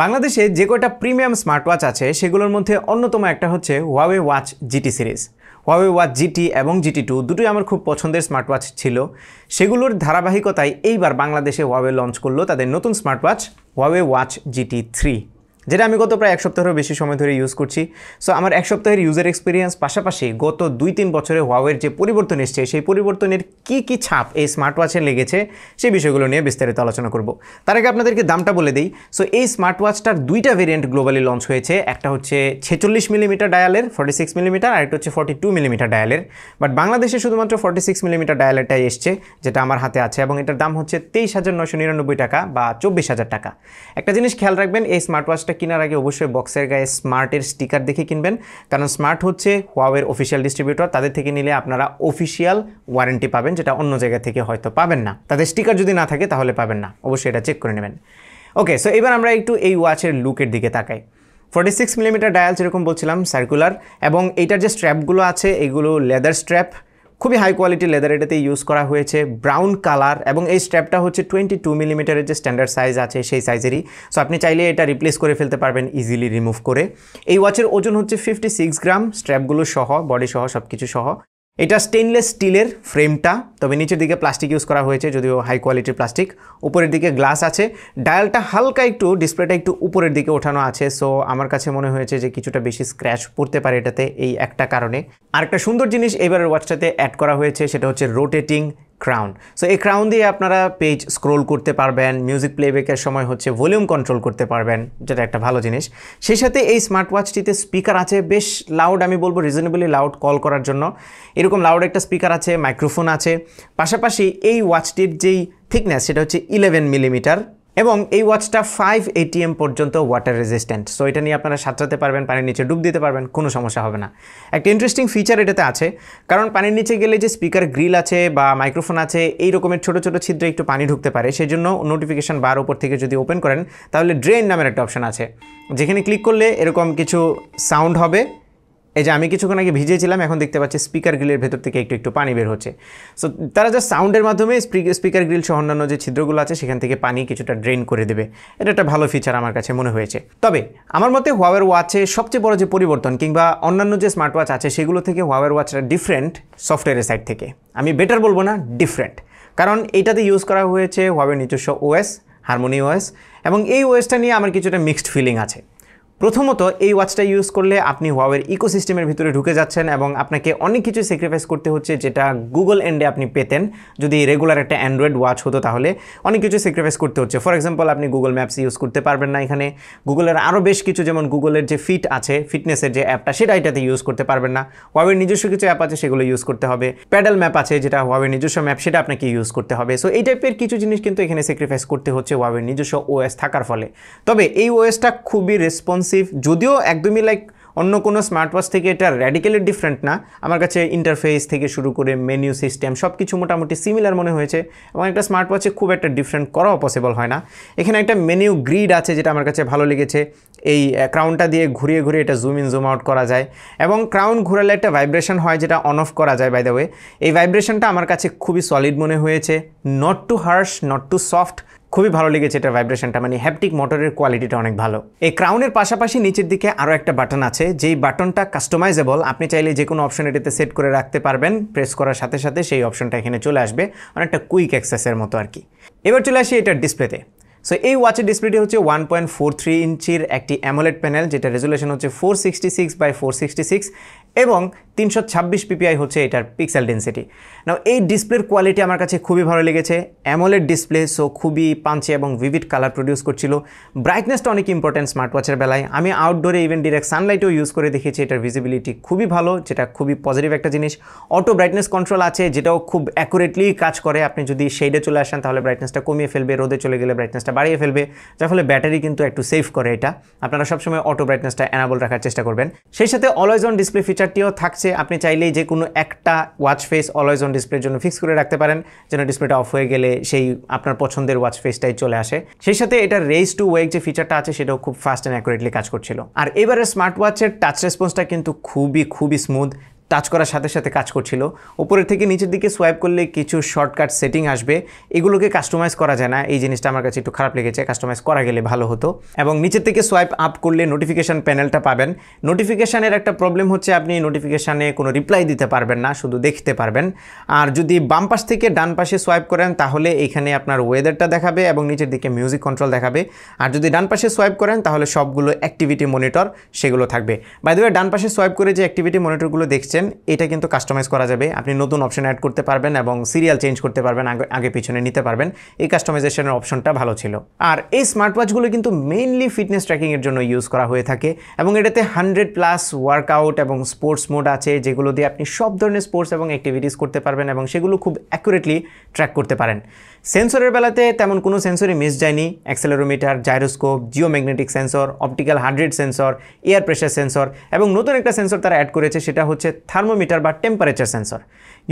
বাংলাদেশে যে কয়টা প্রিমিয়াম স্মার্ট ওয়াচ আছে সেগুলোর মধ্যে অন্যতম একটা হচ্ছে Huawei watch GT series. Huawei watch GT এবং জিটি 2 দুটোই আমার খুব পছন্দের স্মার্ট ওয়াচ ছিল। সেগুলোর ধারাবাহিকতায় এইবার বাংলাদেশে Huawei লঞ্চ করলো তাদের নতুন smart watch Huawei watch GT 3, যেটা আমি গত প্রায় এক সপ্তাহেরও বেশি সময় ধরে ইউজ করছি। সো আমার এক সপ্তাহের ইউজার এক্সপিরিয়েন্স পাশাপাশি গত 2-3 বছরে Huaweiর যে পরিবর্তন এসছে সেই পরিবর্তনের কী ছাপ এই স্মার্ট ওয়াচে লেগেছে সেই বিষয়গুলো নিয়ে বিস্তারিত আলোচনা করব। তার আগে আপনাদেরকে দামটা বলে দিই। সো এই স্মার্ট ওয়াচটার দুইটা ভেরিয়েন্ট গ্লোবালি লঞ্চ হয়েছে, একটা হচ্ছে 46 মিলিমিটার ডায়ালের 46 মিলিমিটার, আর একটা হচ্ছে 42 মিলিমিটার ডায়ালের। বাট বাংলাদেশে শুধুমাত্র 46 মিলিমিটার ডায়ালেরটাই এসছে, যেটা আমার হাতে আছে, এবং এটার দাম হচ্ছে 23,999 টাকা বা 24,000 টাকা। একটা জিনিস খেয়াল রাখবেন, এই স্মার্ট ওয়াচটা কেনার আগে অবশ্যই বক্সের গায়ে স্মার্টের স্টিকার দেখে কিনবেন, কারণ স্মার্ট হচ্ছে Huaweiর অফিসিয়াল ডিস্ট্রিবিউটর। তাদের থেকে নিলে আপনারা অফিসিয়াল ওয়ারেন্টি পাবেন, যেটা অন্য জায়গা থেকে হয়তো পাবেন না। তাদের স্টিকার যদি না থাকে তাহলে পাবেন না, অবশ্যই এটা চেক করে নেবেন। ওকে, সো এবার আমরা একটু এই ওয়াচের লুকের দিকে তাকাই। 46 মিলিমিটার ডায়াল যেরকম বলছিলাম সার্কুলার, এবং এইটার যে স্ট্র্যাপগুলো আছে এগুলো লেদার স্ট্র্যাপ, খুবই হাই কোয়ালিটি লেদার এটাতে ইউজ করা হয়েছে, ব্রাউন কালার, এবং এই স্ট্র্যাপটা হচ্ছে 22 মিলিমিটারের যে স্ট্যান্ডার্ড সাইজ আছে সেই সাইজেরই। সো আপনি চাইলে এটা রিপ্লেস করে ফেলতে পারবেন ইজিলি রিমুভ করে। এই ওয়াচের ওজন হচ্ছে 56 গ্রাম, স্ট্র্যাপগুলো সহ, বডি সহ, সব কিছু সহ। এটা স্টেনলেস স্টিলের ফ্রেমটা, তবে নিচের দিকে প্লাস্টিক ইউজ করা হয়েছে, যদিও হাই কোয়ালিটির প্লাস্টিক। উপরের দিকে গ্লাস আছে, ডায়ালটা হালকা একটু, ডিসপ্লেটা একটু উপরের দিকে ওঠানো আছে। সো আমার কাছে মনে হয়েছে যে কিছুটা বেশি স্ক্র্যাচ পড়তে পারে এটাতে, এই একটা কারণে। আরেকটা সুন্দর জিনিস এবারের ওয়াচটাতে অ্যাড করা হয়েছে, সেটা হচ্ছে রোটেটিং ক্রাউন। সো এই ক্রাউন দিয়ে আপনারা পেজ স্ক্রোল করতে পারবেন, মিউজিক প্লেব্যাকের সময় হচ্ছে ভলিউম কন্ট্রোল করতে পারবেন, যেটা একটা ভালো জিনিস। সেই সাথে এই স্মার্ট ওয়াচটিতে স্পিকার আছে, বেশ লাউড, আমি বলবো রিজনেবলি লাউড কল করার জন্য। এরকম লাউড একটা স্পিকার আছে, মাইক্রোফোন আছে। পাশাপাশি এই ওয়াচটির যেই থিকনেস সেটা হচ্ছে 11 মিলিমিটার, এবং এই ওয়াচটা 5 ATM পর্যন্ত ওয়াটার রেজিস্ট্যান্ট। সো এটা নিয়ে আপনারা সাঁতরাতে পারবেন, পানির নিচে ডুব দিতে পারবেন, কোনো সমস্যা হবে না। একটা ইন্টারেস্টিং ফিচার এটাতে আছে, কারণ পানির নিচে গেলে যে স্পিকার গ্রিল আছে বা মাইক্রোফোন আছে, এই রকমের ছোটো ছোটো ছিদ্রে একটু পানি ঢুকতে পারে। সেই জন্য নোটিফিকেশান বার উপর থেকে যদি ওপেন করেন তাহলে ড্রেন নামের একটা অপশান আছে, যেখানে ক্লিক করলে এরকম কিছু সাউন্ড হবে। এই যে আমি কিছুক্ষণ আগে ভিজেছিলাম, এখন দেখতে পাচ্ছি স্পিকার গ্রিলের ভেতর থেকে একটু একটু পানি বের হচ্ছে। সো তারা যা সাউন্ডের মাধ্যমে স্পিকার গ্রিল সহ অন্যান্য যে ছিদ্রগুলো আছে সেখান থেকে পানি কিছুটা ড্রেন করে দেবে। এটা একটা ভালো ফিচার আমার কাছে মনে হয়েছে। তবে আমার মতে Huaweiর ওয়াচে সবচেয়ে বড় যে পরিবর্তন, কিংবা অন্যান্য যে স্মার্ট ওয়াচ আছে সেগুলো থেকে Huaweiর ওয়াচটা ডিফারেন্ট সফটওয়্যারের সাইড থেকে। আমি বেটার বলবো না, ডিফারেন্ট, কারণ এটাতে ইউজ করা হয়েছে Huaweiর নিজস্ব OS, হারমোনি OS, এবং এই ওএসটা নিয়ে আমার কিছুটা মিক্সড ফিলিং আছে। প্রথমত, এই ওয়াচটা ইউজ করলে আপনি Huaweiর ইকোসিস্টেমের ভিতরে ঢুকে যাচ্ছেন, এবং আপনাকে অনেক কিছু স্যাক্রিফাইস করতে হচ্ছে, যেটা গুগল এন্ডে আপনি পেতেন যদি রেগুলার একটা অ্যান্ড্রয়েড ওয়াচ হতো, তাহলে অনেক কিছু স্যাক্রিফাইস করতে হচ্ছে। ফর এক্সাম্পল, আপনি গুগল ম্যাপস ইউজ করতে পারবেন না এখানে, গুগলের আরও বেশ কিছু, যেমন গুগলের যে ফিট আছে, ফিটনেসের যে অ্যাপটা, সেটা এটাতে ইউজ করতে পারবেন না। Huaweiর নিজস্ব কিছু অ্যাপ আছে সেগুলো ইউজ করতে হবে। প্যাডেল ম্যাপ আছে, যেটা Huaweiর নিজস্ব ম্যাপ, সেটা আপনাকে ইউজ করতে হবে। সো এই টাইপের কিছু জিনিস কিন্তু এখানে স্যাক্রিফাইস করতে হচ্ছে Huaweiর নিজস্ব OS থাকার ফলে। তবে এই ওএসটা খুবই রেসপন্সিভ, যদিও একদমই অন্য কোনো স্মার্ট ওয়াচ থেকে এটা র্যাডিক্যালি ডিফারেন্ট না। আমার কাছে ইন্টারফেস থেকে শুরু করে মেনু সিস্টেম সব কিছু মোটামুটি সিমিলার মনে হয়েছে, এবং একটা স্মার্ট ওয়াচে খুব একটা ডিফারেন্ট করাও পসিবল হয় না। এখানে একটা মেনু গ্রিড আছে, যেটা আমার কাছে ভালো লেগেছে। এই ক্রাউনটা দিয়ে ঘুরিয়ে ঘুরিয়ে এটা জুম ইন জুম আউট করা যায়, এবং ক্রাউন ঘোরালে একটা ভাইব্রেশন হয়, যেটা অন অফ করা যায়। বাই দ্য ওয়ে, এই ভাইব্রেশনটা আমার কাছে খুবই সলিড মনে হয়েছে, not too harsh, not too soft, খুবই ভালো লেগেছে এটা ভাইব্রেশনটা, মানে হ্যাপটিক মোটরের কোয়ালিটিটা অনেক ভালো। এই ক্রাউনের পাশাপাশি নিচের দিকে আরও একটা বাটন আছে, যেই বাটনটা কাস্টমাইজেবল, আপনি চাইলে যে কোনো অপশন এটাতে সেট করে রাখতে পারবেন। প্রেস করার সাথে সাথে সেই অপশনটা এখানে চলে আসবে, অনেকটা কুইক অ্যাক্সেসের মতো আর কি। এবার চলে আসি এটার ডিসপ্লেতে। সো এই ওয়াচের ডিসপ্লেটি হচ্ছে 1.43 ইঞ্চির একটি অ্যামোলেড প্যানেল, যেটা রেজুলেশন হচ্ছে 466x466, এবং 326 ppi হচ্ছে এটার পিক্সেল ডেন্সিটি। নাও এই ডিসপ্লের কোয়ালিটি আমার কাছে খুবই ভালো লেগেছে। অ্যামোলেড ডিসপ্লে, সো খুবই পাঞ্চি এবং ভিভিড কালার প্রডিউস করছিল। ব্রাইটনেসটা অনেক ইম্পর্টেন্ট স্মার্ট ওয়াচের বেলায়। আমি আউটডোরে ইভেন ডিরেক্ট সানলাইটেও ইউজ করে দেখেছি, এটার ভিজিবিলিটি খুবই ভালো, যেটা খুবই পজিটিভ একটা জিনিস। অটো ব্রাইটনেস কন্ট্রোল আছে, যেটাও খুব অ্যাকুরেটলি কাজ করে। আপনি যদি শেডে চলে আসেন তাহলে ব্রাইটনেসটা কমিয়ে ফেলবে, রোদে চলে গেলে ব্রাইটনেসটা বাড়িয়ে ফেলবে, যার ফলে ব্যাটারি কিন্তু একটু সেভ করে এটা। আপনারা সবসময় অটো ব্রাইটনেসটা এনাবল রাখার চেষ্টা করবেন। সেই সাথে অলওয়েজ অন ডিসপ্লে ফিচারটিও থাকছে। আপনি চাইলেই যে কোনো একটা ওয়াচ ফেস অলওয়েজ অন ডিসপ্লের জন্য ফিক্স করে রাখতে পারেন, যেন ডিসপ্লেটা অফ হয়ে গেলে সেই আপনার পছন্দের ওয়াচ ফেসটাই চলে আসে। সেই সাথে এটার রেজ টু ওয়েক যে ফিচারটা আছে সেটাও খুব ফাস্ট অ্যান্ড অ্যাকুরেটলি কাজ করছিল। আর এবারে স্মার্ট ওয়াচের টাচ রেসপন্সটা কিন্তু খুবই স্মুথ। টাচ করার সাথে সাথে কাজ করছিল। উপরের থেকে নিচের দিকে সোয়াইপ করলে কিছু শর্টকাট সেটিং আসবে, এগুলোকে কাস্টমাইজ করা যায় না, এই জিনিসটা আমার কাছে একটু খারাপ লেগেছে, কাস্টমাইজ করা গেলে ভালো হতো। এবং নিচের থেকে সোয়াইপ আপ করলে নোটিফিকেশান প্যানেলটা পাবেন। নোটিফিকেশানের একটা প্রবলেম হচ্ছে আপনি নোটিফিকেশানে কোনো রিপ্লাই দিতে পারবেন না, শুধু দেখতে পারবেন। আর যদি বাম পাশ থেকে ডান পাশে সোয়াইপ করেন তাহলে এখানে আপনার ওয়েদারটা দেখাবে এবং নিচের দিকে মিউজিক কন্ট্রোল দেখাবে। আর যদি ডান পাশে সোয়াইপ করেন তাহলে সবগুলো অ্যাক্টিভিটি মনিটর সেগুলো থাকবে। বাই দ্য ওয়ে, ডান পাশে সোয়াইপ করে যে অ্যাক্টিভিটি মনিটরগুলো দেখছেন এটা কিন্তু কাস্টমাইজ করা যাবে, আপনি নতুন অপশন অ্যাড করতে পারবেন এবং সিরিয়াল চেঞ্জ করতে পারবেন, আগে পিছনে নিতে পারবেন। এই কাস্টমাইজেশনের অপশনটা ভালো ছিল। আর এই স্মার্ট ওয়াচগুলো কিন্তু মেইনলি ফিটনেস ট্র্যাকিংয়ের জন্য ইউজ করা হয়ে থাকে এবং এটাতে 100+ ওয়ার্কআউট এবং স্পোর্টস মোড আছে, যেগুলো দিয়ে আপনি সব ধরনের স্পোর্টস এবং অ্যাক্টিভিটিস করতে পারবেন এবং সেগুলো খুব অ্যাকুরেটলি ট্র্যাক করতে পারেন। সেন্সরের বেলাতে তেমন কোনো সেন্সরই মিস যায়নি। Accelerometer, gyroscope, geomagnetic sensor, optical heart rate sensor, air pressure sensor এবং নতুন একটা সেন্সর তারা অ্যাড করেছে, সেটা হচ্ছে থার্মোমিটার বা টেম্পারেচার সেন্সর।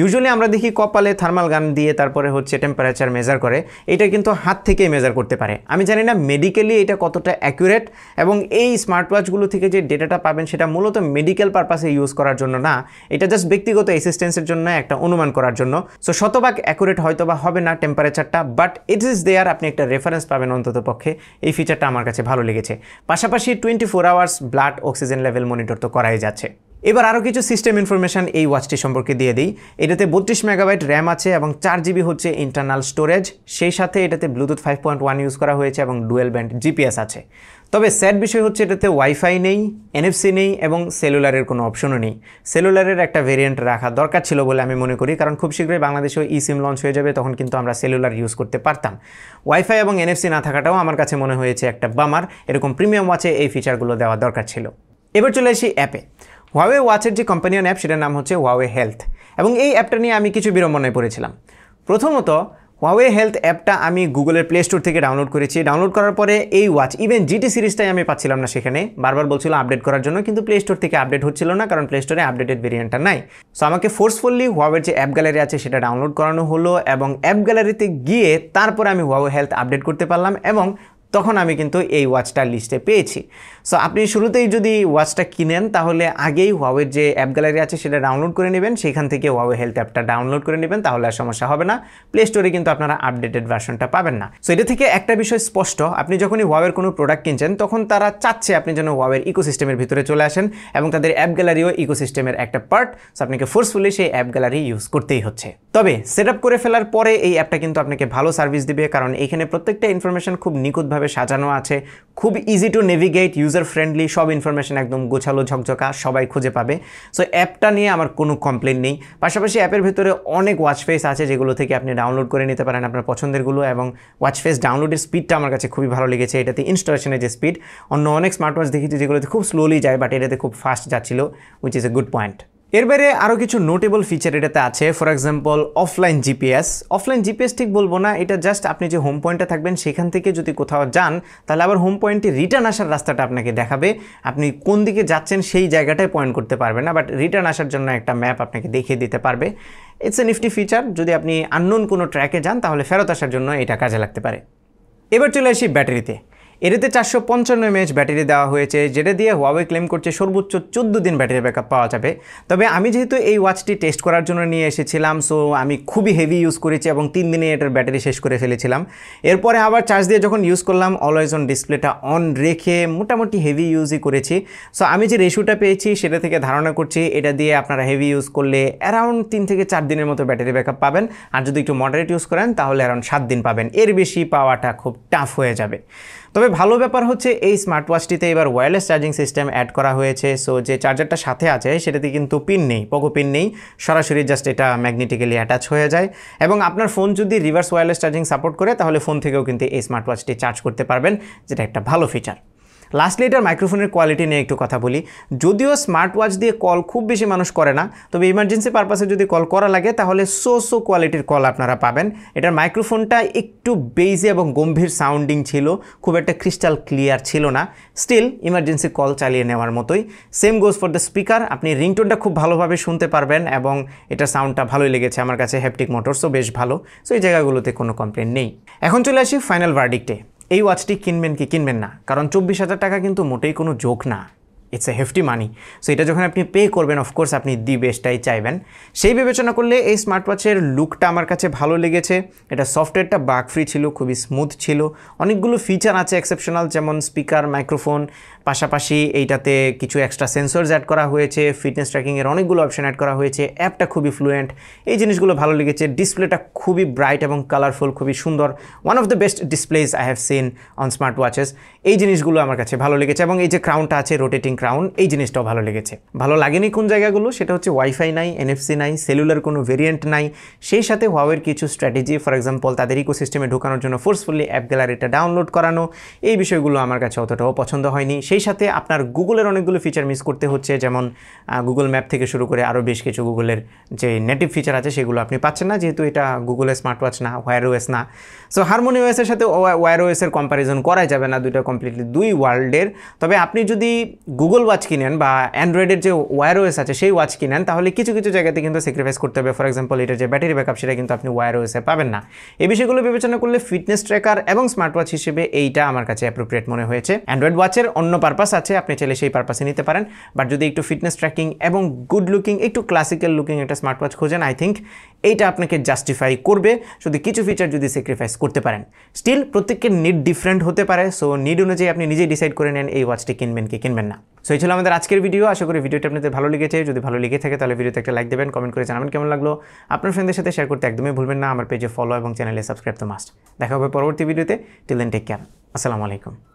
ইউজুয়ালি আমরা দেখি কপালে থার্মাল গান দিয়ে তারপরে হচ্ছে টেম্পারেচার মেজার করে, এটা কিন্তু হাত থেকেই মেজার করতে পারে। আমি জানি না মেডিকেলি এটা কতটা অ্যাকুরেট, এবং এই স্মার্ট ওয়াচগুলো থেকে যে ডেটাটা পাবেন সেটা মূলত মেডিকেল পারপাসে ইউজ করার জন্য না, এটা জাস্ট ব্যক্তিগত অ্যাসিস্ট্যান্সের জন্য, একটা অনুমান করার জন্য। সো শতভাগ অ্যাকুরেট হয়তো বা হবে না টেম্পারেচারটা, বাট ইট ইজ দেয়ার, আপনি একটা রেফারেন্স পাবেন অন্তত পক্ষে। এই ফিচারটা আমার কাছে ভালো লেগেছে। পাশাপাশি 24 hours blood oxygen level monitor তো করাই যাচ্ছে। এবার আরও কিছু সিস্টেম ইনফরমেশান এই ওয়াচটি সম্পর্কে দিয়ে দিই। এটাতে 32 মেগাবাইট র্যাম আছে এবং 4 জিবি হচ্ছে ইন্টারনাল স্টোরেজ। সেই সাথে এটাতে ব্লুটুথ 5.1 ইউজ করা হয়েছে এবং ডুয়েল ব্যান্ড জিপিএস আছে। তবে স্যাড বিষয় হচ্ছে এটাতে ওয়াইফাই নেই, এনএফসি নেই এবং সেলুলারের কোনো অপশনও নেই। সেলুলারের একটা ভেরিয়েন্ট রাখা দরকার ছিল বলে আমি মনে করি, কারণ খুব শীঘ্রই বাংলাদেশেও সিম লঞ্চ হয়ে যাবে, তখন কিন্তু আমরা সেলুলার ইউজ করতে পারতাম। ওয়াইফাই এবং এনএফসি না থাকাটাও আমার কাছে মনে হয়েছে একটা বামার, এরকম প্রিমিয়াম ওয়াচে এই ফিচারগুলো দেওয়া দরকার ছিল। এবার চলে আসি অ্যাপে। Huawei ওয়াচের যে কোম্পানিয়ন অ্যাপ সেটার নাম হচ্ছে Huawei হেলথ, এবং এই অ্যাপটা নিয়ে আমি কিছু বিড়ম্বনায় পড়েছিলাম। প্রথমত, Huawei হেলথ অ্যাপটা আমি গুগলের প্লে স্টোর থেকে ডাউনলোড করেছি। ডাউনলোড করার পরে এই ওয়াচ, ইভেন জিটি সিরিজটাই আমি পাচ্ছিলাম না সেখানে, বারবার বলছিল আপডেট করার জন্য, কিন্তু প্লে স্টোর থেকে আপডেট হচ্ছিল না, কারণ প্লে স্টোরে আপডেটেড ভেরিয়েন্টটা নাই। সো আমাকে ফোর্সফুলি Huawei যে অ্যাপ গ্যালারি আছে সেটা ডাউনলোড করানো হলো, এবং অ্যাপ গ্যালারিতে গিয়ে তারপরে আমি Huawei হেলথ আপডেট করতে পারলাম, এবং তখন আমি কিন্তু এই ওয়াচটা লিস্টে পেয়েছি। সো আপনি শুরুতেই যদি ওয়াচটা কিনেন তাহলে আগেই Huawei যে অ্যাপ গ্যালারি আছে সেটা ডাউনলোড করে নেবেন, সেখান থেকে Huawei হেলথ অ্যাপটা ডাউনলোড করে নেবেন, তাহলে আর সমস্যা হবে না। প্লে স্টোরে কিন্তু আপনারা আপডেটেড ভার্সনটা পাবেন না। সো এটা থেকে একটা বিষয় স্পষ্ট, আপনি যখনই Huawei কোনো প্রোডাক্ট কিনছেন তখন তারা চাচ্ছে আপনি যেন Huawei ইকোসিস্টেমের ভিতরে চলে আসেন, এবং তাদের অ্যাপ গ্যালারিও ইকোসিস্টেমের একটা পার্ট। সো আপনাকে ফোর্সফুলি সেই অ্যাপ গ্যালারি ইউজ করতেই হচ্ছে। তবে সেট আপ করে ফেলার পরে এই অ্যাপটা কিন্তু আপনাকে ভালো সার্ভিস দিবে, কারণ এখানে প্রত্যেকটা ইনফরমেশন খুব নিখুঁতভাবে সাজানো আছে, খুব easy to navigate, user friendly, সব ইনফরমেশন একদম গোছালো ঝকঝকা, সবাই খুঁজে পাবে। সো অ্যাপটা নিয়ে আমার কোনো কমপ্লেন নেই। পাশাপাশি অ্যাপের ভিতরে অনেক ওয়াচ ফেস আছে যেগুলো থেকে আপনি ডাউনলোড করে নিতে পারেন আপনার পছন্দেরগুলো, এবং ওয়াচ ফেস ডাউনলোডের স্পিডটা আমার কাছে খুবই ভালো লেগেছে। এটাতে ইনস্টলেশনের যে স্পিড, অন্য অনেক স্মার্ট ওয়াচ দেখেছি যেগুলোতে খুব স্লোলি যায়, বাট এটাতে খুব ফাস্ট যাচ্ছিল, which is a good point. এর বাইরে আরও কিছু নোটেবল ফিচার এটাতে আছে। For example offline GPS. Offline GPS ঠিক বলবো না, এটা জাস্ট আপনি যে হোম পয়েন্টে থাকবেন সেখান থেকে যদি কোথাও যান তাহলে আবার হোম পয়েন্টে রিটার্ন আসার রাস্তাটা আপনাকে দেখাবে। আপনি কোন দিকে যাচ্ছেন সেই জায়গাটায় পয়েন্ট করতে পারবে না, বাট রিটার্ন আসার জন্য একটা ম্যাপ আপনাকে দেখিয়ে দিতে পারবে। ইটস এ নিফটি ফিচার, যদি আপনি আননোন কোনো ট্র্যাকে যান তাহলে ফেরত আসার জন্য এটা কাজে লাগতে পারে। এবার চলে আসি ব্যাটারিতে। এটাতে 455 mAh ব্যাটারি দেওয়া হয়েছে, যেটা দিয়ে Huawei ক্লেম করছে সর্বোচ্চ 14 দিন ব্যাটারি ব্যাকআপ পাওয়া যাবে। তবে আমি যেহেতু এই ওয়াচটি টেস্ট করার জন্য নিয়ে এসেছিলাম, সো আমি খুবই হেভি ইউজ করেছি এবং 3 দিনে এটার ব্যাটারি শেষ করে ফেলেছিলাম। এরপরে আবার চার্জ দিয়ে যখন ইউজ করলাম, অলওয়েজ অন ডিসপ্লেটা অন রেখে মোটামুটি হেভি ইউজই করেছি। সো আমি যে রেশিওটা পেয়েছি সেটা থেকে ধারণা করছি এটা দিয়ে আপনারা হেভি ইউজ করলে অ্যারাউন্ড 3 থেকে 4 দিনের মতো ব্যাটারি ব্যাকআপ পাবেন, আর যদি একটু মডারেট ইউজ করেন তাহলে অ্যারাউন্ড 7 দিন পাবেন। এর বেশি পাওয়াটা খুব টাফ হয়ে যাবে। তবে ভালো ব্যাপার হচ্ছে এই স্মার্ট ওয়াচটিতে এবার ওয়্যারলেস চার্জিং সিস্টেম অ্যাড করা হয়েছে। সো যে চার্জারটা সাথে আছে সেটাতে কিন্তু পিন নেই, পকো পিন নেই, সরাসরি জাস্ট এটা ম্যাগনেটিক্যালি অ্যাটাচ হয়ে যায়, এবং আপনার ফোন যদি রিভার্স ওয়্যারলেস চার্জিং সাপোর্ট করে তাহলে ফোন থেকেও কিন্তু এই স্মার্ট ওয়াচটি চার্জ করতে পারবেন, যেটা একটা ভালো ফিচার। লাস্টলি এটার মাইক্রোফোনের কোয়ালিটি নিয়ে একটু কথা বলি। যদিও স্মার্ট ওয়াচ দিয়ে কল খুব বেশি মানুষ করে না, তবে ইমার্জেন্সি পারপাসে যদি কল করা লাগে তাহলে সো কোয়ালিটির কল আপনারা পাবেন। এটার মাইক্রোফোনটা একটু বেইজি এবং গম্ভীর সাউন্ডিং ছিল, খুব একটা ক্রিস্টাল ক্লিয়ার ছিল না, স্টিল ইমার্জেন্সি কল চালিয়ে নেওয়ার মতোই। Same goes for the speaker, আপনি রিংটোনটা খুব ভালোভাবে শুনতে পারবেন, এবং এটার সাউন্ডটা ভালোই লেগেছে আমার কাছে, হ্যাপটিক মোটরসও বেশ ভালো। সো এই জায়গাগুলোতে কোনো কমপ্লেন নেই। এখন চলে আসি ফাইনাল ভার্ডিক্টে। এই ওয়াচটি কিনবেন কি কিনবেন না, কারণ 24,000 টাকা কিন্তু মোটেই কোনো জোক না। It's a hefty money. So এটা যখন আপনি পে করবেন অফকোর্স আপনি দি বেস্টটাই চাইবেন। সেই বিবেচনা করলে এই স্মার্ট ওয়াচের লুকটা আমার কাছে ভালো লেগেছে। এটা সফটওয়্যারটা বাগ ফ্রি ছিল, খুবই স্মুথ ছিল, অনেকগুলো ফিচার আছে এক্সেপশনাল, যেমন স্পিকার, মাইক্রোফোন, পাশাপাশি এইটাতে কিছু এক্সট্রা সেন্সরস অ্যাড করা হয়েছে, ফিটনেস ট্র্যাকিংয়ের অনেকগুলো অপশন অ্যাড করা হয়েছে, অ্যাপটা খুবই ফ্লুয়েন্ট, এই জিনিসগুলো ভালো লেগেছে। ডিসপ্লেটা খুবই ব্রাইট এবং কালারফুল, খুবই সুন্দর, one of the best displays I have seen on smart watches. এই জিনিসগুলো আমার কাছে ভালো লেগেছে এবং এই যে ক্রাউনটা আছে, রোটেটিং ক্রাউন, এই জিনিসটাও ভালো লেগেছে। ভালো লাগেনি কোন জায়গাগুলো, সেটা হচ্ছে ওয়াইফাই নাই, এনএফসি নাই, সেলুলার কোনো ভেরিয়েন্ট নাই, সেই সাথে Huawei-এর কিছু স্ট্র্যাটেজি, ফর এক্সাম্পল তাদের ইকোসিস্টেমে ঢোকানোর জন্য ফোর্সফুলি অ্যাপ গ্যালারিটা ডাউনলোড করানো, এই বিষয়গুলো আমার কাছে অতটাও পছন্দ হয়নি। সেই সাথে আপনার গুগলের অনেকগুলো ফিচার মিস করতে হচ্ছে, যেমন গুগল ম্যাপ থেকে শুরু করে আরও বেশ কিছু গুগলের যে নেটিভ ফিচার আছে সেগুলো আপনি পাচ্ছেন না, যেহেতু এটা গুগলের স্মার্ট ওয়াচ না, Wear OS না। সো HarmonyOS এর সাথে Wear OS এর কম্প্যারিজন করাই যাবে না, দুইটা কমপ্লিটলি দুই ওয়ার্ল্ডের। তবে আপনি যদি গুগল ওয়াচ কিনেন বা অ্যান্ড্রয়েডের যে Wear OS আছে সেই ওয়াচ কিনেন, তাহলে কিছু কিছু জায়গাতে কিন্তু স্যাক্রিফাইস করতে হবে। ফর এক্সাম্পল এটার যে ব্যাটারি ব্যাকআপ সেটা কিন্তু আপনি Wear OS এ পাবেন না। এই বিষয়গুলো বিবেচনা করলে ফিটনেস ট্র্যাকার এবং স্মার্ট ওয়াচ হিসেবে এইটা আমার কাছে অ্যাপ্রোপ্রিয়েট মনে হয়েছে। অ্যান্ড্রয়েড ওয়াচের অন্য পারপাস আছে, আপনি চাইলে সেই পারপাসে নিতে পারেন, বাট যদি একটু ফিটনেস ট্র্যাকিং এবং গুড লুকিং, একটু ক্লাসিক্যাল লুকিং একটা স্মার্ট ওয়াচ খোঁজেন, আই থিঙ্ক এইটা আপনাকে জাস্টিফাই করবে, শুধু কিছু ফিচার যদি স্যাক্রিফাইস করতে পারেন। স্টিল প্রত্যেকের নিড ডিফারেন্ট হতে পারে, সো নিড অনুযায়ী আপনি নিজেই ডিসাইড করে নেন এই ওয়াচটি কিনবেন কি কিনবেন না। সো এই ছিল আমাদের আজকের ভিডিও। আশা করি ভিডিওটা আপনাদের ভালো লেগেছে। যদি ভালো লেগে থাকে তাহলে ভিডিওতে একটা লাইক দেবেন, কমেন্ট করে জানাবেন কেমন লাগলো। আপনার ফ্রেন্ডদের সাথে শেয়ার করতে একদমই ভুলবেন না। আমার পেজে ফলো এবং চ্যানেলে সাবস্ক্রাইব তো মাস্ট। দেখা হবে পরবর্তী ভিডিওতে। Till then take care. আসসালামু আলাইকুম।